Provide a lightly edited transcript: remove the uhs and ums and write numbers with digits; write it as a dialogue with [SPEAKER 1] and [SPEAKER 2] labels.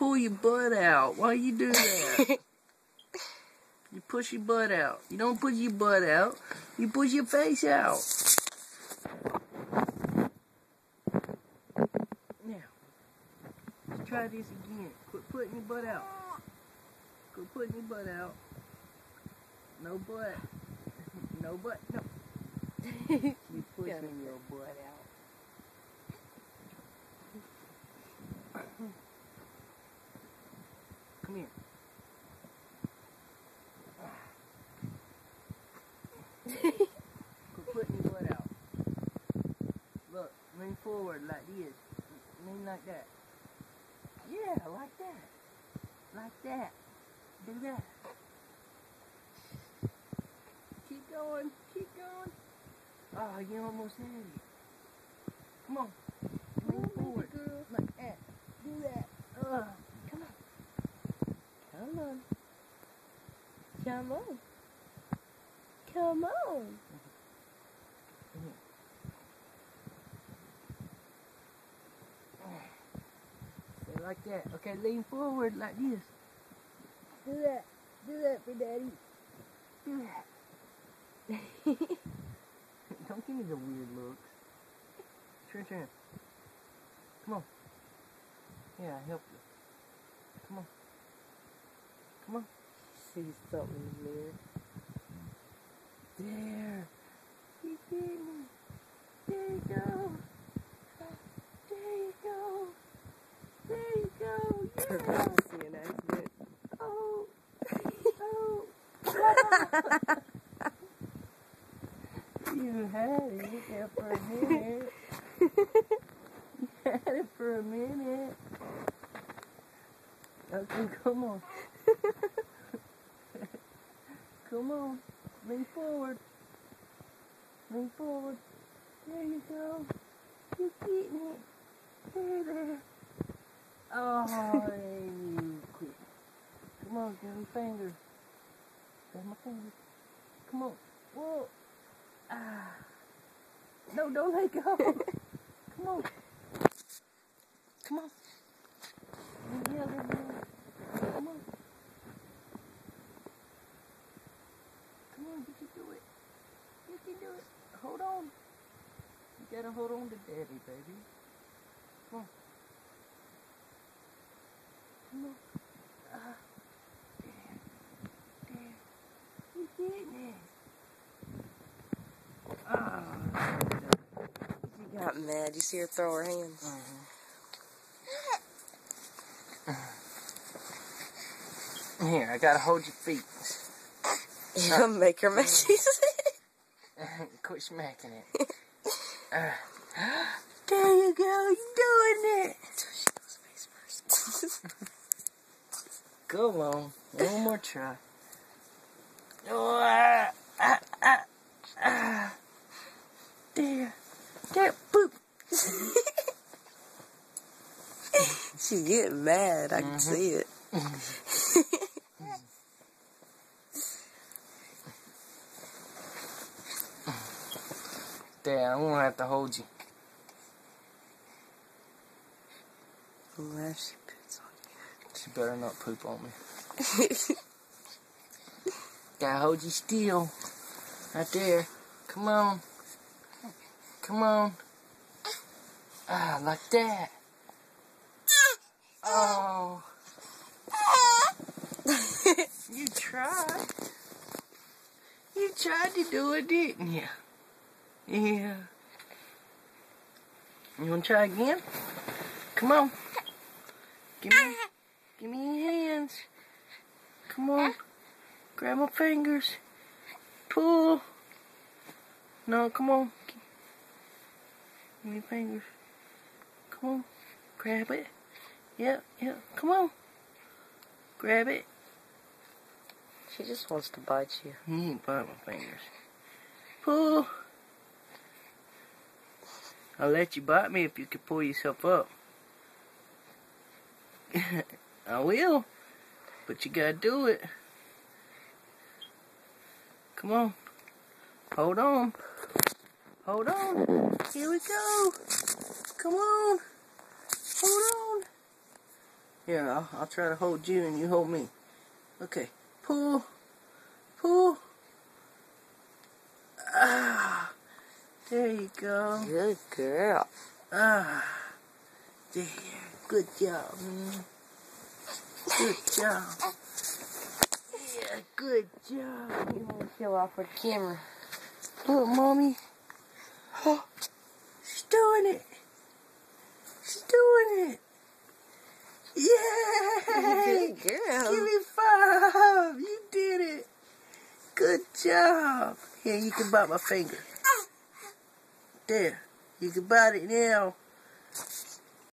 [SPEAKER 1] pull your butt out. Why you do that? You push your butt out. You don't push your butt out. You push your face out. Now, let's try this again. Quit putting your butt out. Quit putting your butt out. No butt. No butt. No. You pushing your butt out. Come here. Quit putting your butt out. Look, lean forward like this. Lean like that. Yeah, like that. Like that. Do that. Keep going. Keep going. Oh, you almost had it. Come on. Lean forward. Like that. Do that. Come on. Come on. Come on. Come on. Stay like that. Okay, lean forward like this. Do that. Do that for Daddy. Do that. Don't give me the weird looks. Turn. Come on. Yeah, I help you. Come on. Come on.
[SPEAKER 2] See something in the mirror.
[SPEAKER 1] There. You get me. There you go. There you go. There you go. Yeah.
[SPEAKER 2] See an accident.
[SPEAKER 1] Oh. You had it there for a minute. You had it for a minute. Okay, come on. Come on. Lean forward. Lean forward. There you go. You're getting it. There. Oh, you quit. Come on, give me fingers. Grab my fingers. Come on. Whoa. Ah. No, don't let go. Come on. Come on. Yeah, come on. Come on, you can do it. You can do it. Hold on. You gotta hold on to Daddy, baby. Come on. Come on. There. You getting it.
[SPEAKER 2] She got mad. You see her throw her hands?
[SPEAKER 1] Here, I gotta hold your feet.
[SPEAKER 2] You'll make her messy.
[SPEAKER 1] Quit smacking it. There you go, you're doing it. Come on, one more try. There, boop.
[SPEAKER 2] She's getting mad. I can see it.
[SPEAKER 1] There, I'm gonna have to hold you.
[SPEAKER 2] Unless she puts on
[SPEAKER 1] She better not poop on me. Gotta hold you still. Right there. Come on. Come on. Ah, like that. Oh. You tried. You tried to do it, didn't you? Yeah. You wanna try again? Come on. Give me your hands. Come on. Grab my fingers. Pull. No, come on. Give me your fingers. Come on. Grab it. Yep. Come on. Grab it.
[SPEAKER 2] She just wants to bite you.
[SPEAKER 1] You ain't bite my fingers. Pull. I'll let you bite me if you can pull yourself up. I will. But you gotta do it. Come on. Hold on. Hold on. Here we go. Come on. Hold on. Here, I'll try to hold you and you hold me. Okay. Pull. Pull. Ah. There you go.
[SPEAKER 2] Good girl.
[SPEAKER 1] Ah. There. Good job. Good job. Yeah, good job.
[SPEAKER 2] You want to show off for the camera.
[SPEAKER 1] Look, Mommy. Oh, she's doing it. She's doing it. Yay!
[SPEAKER 2] Good girl.
[SPEAKER 1] Give me 5. You did it. Good job. Here, you can bite my finger. There. You can bite it now.